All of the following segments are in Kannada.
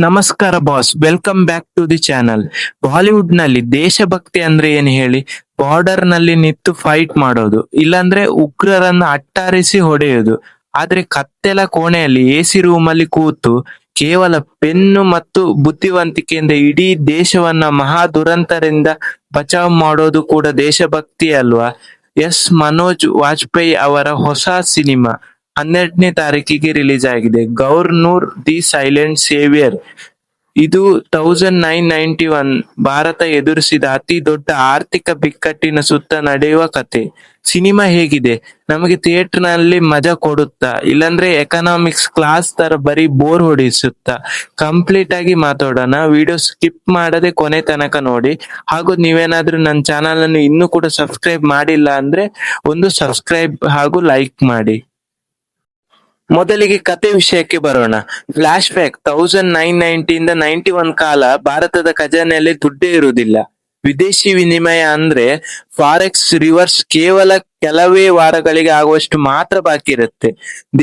ನಮಸ್ಕಾರ boss, welcome back to the channel. Bollywood ನಲ್ಲಿ ದೇಶಭಕ್ತಿ ಅಂದ್ರೆ ಏನ್ ಹೇಳಿ? ಬಾರ್ಡರ್ ನಲ್ಲಿ ನಿಂತು ಫೈಟ್ ಮಾಡೋದು, ಇಲ್ಲಾಂದ್ರೆ ಉಗ್ರರನ್ನ ಅಟ್ಟಾರಿಸಿ ಹೊಡೆಯೋದು. ಆದ್ರೆ ಕತ್ತೆಲ ಕೋಣೆಯಲ್ಲಿ ಎಸಿ ರೂಮ್ ಅಲ್ಲಿ ಕೂತು ಕೇವಲ ಪೆನ್ನು ಮತ್ತು ಬುದ್ಧಿವಂತಿಕೆಯಿಂದ ಇಡೀ ದೇಶವನ್ನ ಮಹಾ ದುರಂತರಿಂದ ಬಚಾವ್ ಮಾಡೋದು ಕೂಡ ದೇಶಭಕ್ತಿ ಅಲ್ವಾ? ಎಸ್, ಮನೋಜ್ ವಾಜಪೇಯಿ ಅವರ ಹೊಸ ಸಿನಿಮಾ 12ನೇ ತಾರೀಕಿಗೆ ರಿಲೀಸ್ ಆಗಿದೆ, ಗೌರ್ನೂರ್ ದಿ ಸೈಲೆಂಟ್ ಸೇವಿಯರ್. ಇದು 1991 ಭಾರತ ಎದುರಿಸಿದ ಅತಿ ದೊಡ್ಡ ಆರ್ಥಿಕ ಬಿಕ್ಕಟ್ಟಿನ ಸುತ್ತ ನಡೆಯುವ ಕತೆ. ಸಿನಿಮಾ ಹೇಗಿದೆ? ನಮಗೆ ಥಿಯೇಟರ್ ನಲ್ಲಿ ಮಜಾ ಕೊಡುತ್ತಾ, ಇಲ್ಲಾಂದ್ರೆ ಎಕನಾಮಿಕ್ಸ್ ಕ್ಲಾಸ್ ತರ ಬರೀ ಬೋರ್ ಹೊಡಿಸುತ್ತಾ? ಕಂಪ್ಲೀಟ್ ಆಗಿ ಮಾತಾಡೋಣ. ವಿಡಿಯೋ ಸ್ಕಿಪ್ ಮಾಡದೆ ಕೊನೆ ತನಕ ನೋಡಿ. ಹಾಗೂ ನೀವೇನಾದ್ರೂ ನನ್ನ ಚಾನಲ್ ಅನ್ನು ಇನ್ನೂ ಕೂಡ ಸಬ್ಸ್ಕ್ರೈಬ್ ಮಾಡಿಲ್ಲ ಅಂದ್ರೆ ಒಂದು ಸಬ್ಸ್ಕ್ರೈಬ್ ಹಾಗೂ ಲೈಕ್ ಮಾಡಿ. ಮೊದಲಿಗೆ ಕತೆ ವಿಷಯಕ್ಕೆ ಬರೋಣ. ಫ್ಲಾಶ್ ಬ್ಯಾಕ್ 1990 91 ಕಾಲ. ಭಾರತದ ಖಜಾನೆಯಲ್ಲಿ ದುಡ್ಡೇ ಇರುವುದಿಲ್ಲ. ವಿದೇಶಿ ವಿನಿಮಯ ಅಂದ್ರೆ ಫಾರೆಕ್ಸ್ ರಿವರ್ಸ್ ಕೇವಲ ಕೆಲವೇ ವಾರಗಳಿಗೆ ಆಗುವಷ್ಟು ಮಾತ್ರ ಬಾಕಿ ಇರುತ್ತೆ.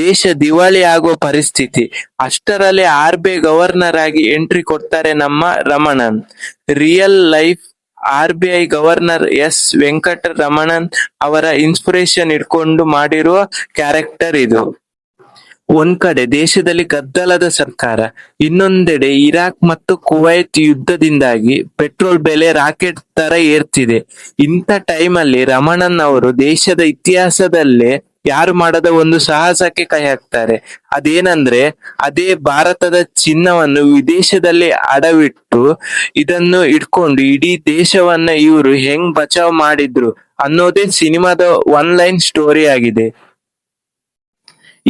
ದೇಶ ದಿವಾಳಿ ಆಗುವ ಪರಿಸ್ಥಿತಿ. ಅಷ್ಟರಲ್ಲಿ RBI ಗವರ್ನರ್ ಆಗಿ ಎಂಟ್ರಿ ಕೊಡ್ತಾರೆ ನಮ್ಮ Ramanan. Real life RBI governor Venkata Ramanan ಅವರ ಇನ್ಸ್ಪಿರೇಷನ್ ಇಟ್ಕೊಂಡು ಮಾಡಿರುವ ಕ್ಯಾರೆಕ್ಟರ್ ಇದು. ಒಂದ್ ಕಡೆ ದೇಶದಲ್ಲಿ ಗದ್ದಲದ ಸರ್ಕಾರ, ಇನ್ನೊಂದೆಡೆ ಇರಾಕ್ ಮತ್ತು ಕುವೈತ್ ಯುದ್ಧದಿಂದಾಗಿ ಪೆಟ್ರೋಲ್ ಬೆಲೆ ರಾಕೆಟ್ ತರ ಏರ್ತಿದೆ. ಇಂಥ ಟೈಮಲ್ಲಿ ರಮಣನ್ ಅವರು ದೇಶದ ಇತಿಹಾಸದಲ್ಲೇ ಯಾರು ಮಾಡದ ಒಂದು ಸಾಹಸಕ್ಕೆ ಕೈ ಹಾಕ್ತಾರೆ. ಅದೇನಂದ್ರೆ ಅದೇ ಭಾರತದ ಚಿನ್ನವನ್ನು ವಿದೇಶದಲ್ಲಿ ಅಡವಿಟ್ಟು ಇದನ್ನು ಇಟ್ಕೊಂಡು ಇಡೀ ದೇಶವನ್ನ ಇವರು ಹೆಂಗ್ ಬಚಾವ್ ಮಾಡಿದ್ರು ಅನ್ನೋದೇ ಸಿನಿಮಾದ ಒನ್ ಲೈನ್ ಸ್ಟೋರಿ ಆಗಿದೆ.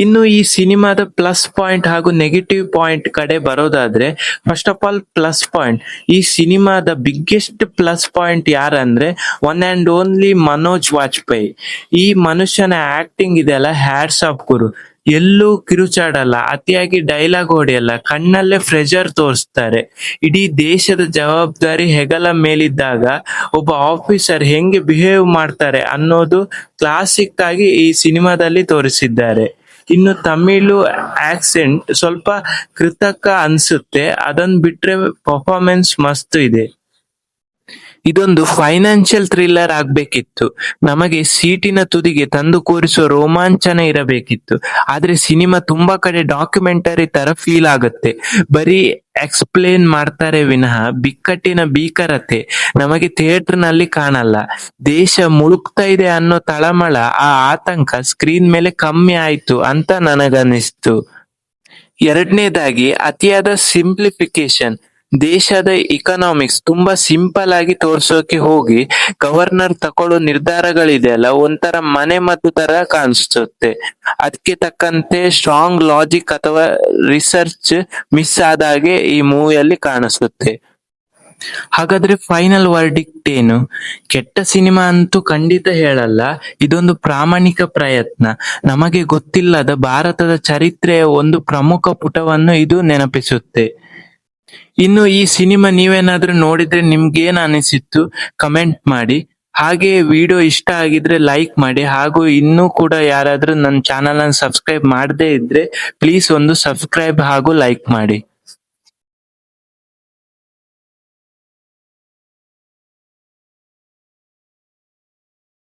ಇನ್ನು ಈ ಸಿನಿಮಾದ ಪ್ಲಸ್ ಪಾಯಿಂಟ್ ಹಾಗೂ ನೆಗೆಟಿವ್ ಪಾಯಿಂಟ್ ಕಡೆ ಬರೋದಾದ್ರೆ, first of all plus point. ಈ ಸಿನಿಮಾದ ಬಿಗ್ಗೆಸ್ಟ್ ಪ್ಲಸ್ ಪಾಯಿಂಟ್ ಯಾರಂದ್ರೆ one and only Manoj Vajpayee. ಈ ಮನುಷ್ಯನ ಆಕ್ಟಿಂಗ್ ಇದೆಲ್ಲ ಹ್ಯಾಟ್ಸ್ ಆಫ್ ಗುರು. ಎಲ್ಲೂ ಕಿರುಚಾಡಲ್ಲ, ಅತಿಯಾಗಿ ಡೈಲಾಗ್ ಹೊಡೆಯಲ್ಲ, ಕಣ್ಣಲ್ಲೇ ಪ್ರೆಷರ್ ತೋರಿಸ್ತಾರೆ. ಇಡೀ ದೇಶದ ಜವಾಬ್ದಾರಿ ಹೆಗಲ ಮೇಲಿದ್ದಾಗ ಒಬ್ಬ ಆಫೀಸರ್ ಹೆಂಗೆ ಬಿಹೇವ್ ಮಾಡ್ತಾರೆ ಅನ್ನೋದು ಕ್ಲಾಸಿಕ್ ಆಗಿ ಈ ಸಿನಿಮಾದಲ್ಲಿ ತೋರಿಸಿದ್ದಾರೆ. ಇನ್ನು ತಮಿಳು ಆಕ್ಸೆಂಟ್ ಸ್ವಲ್ಪ ಕೃತಕ ಅನ್ಸುತ್ತೆ, ಅದನ್ನ ಬಿಟ್ರೆ ಪರ್ಫಾರ್ಮೆನ್ಸ್ ಮಸ್ತ್ ಇದೆ. ಇದೊಂದು ಫೈನಾನ್ಷಿಯಲ್ ಥ್ರಿಲ್ಲರ್ ಆಗ್ಬೇಕಿತ್ತು, ನಮಗೆ ಸೀಟಿನ ತುದಿಗೆ ತಂದು ಕೂರಿಸುವ ರೋಮಾಂಚನ ಇರಬೇಕಿತ್ತು. ಆದ್ರೆ ಸಿನಿಮಾ ತುಂಬಾ ಕಡೆ ಡಾಕ್ಯುಮೆಂಟರಿ ತರ ಫೀಲ್ ಆಗುತ್ತೆ. ಬರೀ ಎಕ್ಸ್ಪ್ಲೇನ್ ಮಾಡ್ತಾರೆ ವಿನಃ ಬಿಕ್ಕಟ್ಟಿನ ಭೀಕರತೆ ನಮಗೆ ಥಿಯೇಟರ್ ನಲ್ಲಿ ಕಾಣಲ್ಲ. ದೇಶ ಮುಳುಗ್ತಾ ಇದೆ ಅನ್ನೋ ತಳಮಳ, ಆ ಆತಂಕ ಸ್ಕ್ರೀನ್ ಮೇಲೆ ಕಮ್ಮಿ ಆಯ್ತು ಅಂತ ನನಗನ್ನಿಸ್ತು. ಎರಡನೇದಾಗಿ ಅತಿಯಾದ ಸಿಂಪ್ಲಿಫಿಕೇಶನ್. ದೇಶದ ಇಕನಾಮಿಕ್ಸ್ ತುಂಬಾ ಸಿಂಪಲ್ ಆಗಿ ತೋರ್ಸೋಕೆ ಹೋಗಿ ಗವರ್ನರ್ ತಕೊಳ್ಳೋ ನಿರ್ಧಾರಗಳಿದೆಯಲ್ಲ ಒಂಥರ ಮನೆ ಮದ್ದು ತರ ಕಾಣಿಸುತ್ತೆ. ಅದಕ್ಕೆ ತಕ್ಕಂತೆ ಸ್ಟ್ರಾಂಗ್ ಲಾಜಿಕ್ ಅಥವಾ ರಿಸರ್ಚ್ ಮಿಸ್ ಆದಾಗೆ ಈ ಮೂವಿಯಲ್ಲಿ ಕಾಣಿಸುತ್ತೆ. ಹಾಗಾದ್ರೆ ಫೈನಲ್ ವರ್ಡಿಕ್ಟ್ ಏನು? ಕೆಟ್ಟ ಸಿನಿಮಾ ಅಂತೂ ಖಂಡಿತ ಹೇಳಲ್ಲ. ಇದೊಂದು ಪ್ರಾಮಾಣಿಕ ಪ್ರಯತ್ನ. ನಮಗೆ ಗೊತ್ತಿಲ್ಲದ ಭಾರತದ ಚರಿತ್ರೆಯ ಒಂದು ಪ್ರಮುಖ ಪುಟವನ್ನು ಇದು ನೆನಪಿಸುತ್ತೆ. ಇನ್ನು ಈ ಸಿನಿಮಾ ನೀವೇನಾದ್ರೂ ನೋಡಿದ್ರೆ ನಿಮ್ಗೇನ್ ಅನಿಸಿತ್ತು ಕಮೆಂಟ್ ಮಾಡಿ. ಹಾಗೆ ವಿಡಿಯೋ ಇಷ್ಟ ಆಗಿದ್ರೆ ಲೈಕ್ ಮಾಡಿ. ಹಾಗೂ ಇನ್ನೂ ಕೂಡ ಯಾರಾದ್ರೂ ನನ್ನ ಚಾನಲ್ ಅನ್ನು ಸಬ್ಸ್ಕ್ರೈಬ್ ಮಾಡದೇ ಇದ್ರೆ ಪ್ಲೀಸ್ ಒಂದು ಸಬ್ಸ್ಕ್ರೈಬ್ ಹಾಗೂ ಲೈಕ್ ಮಾಡಿ.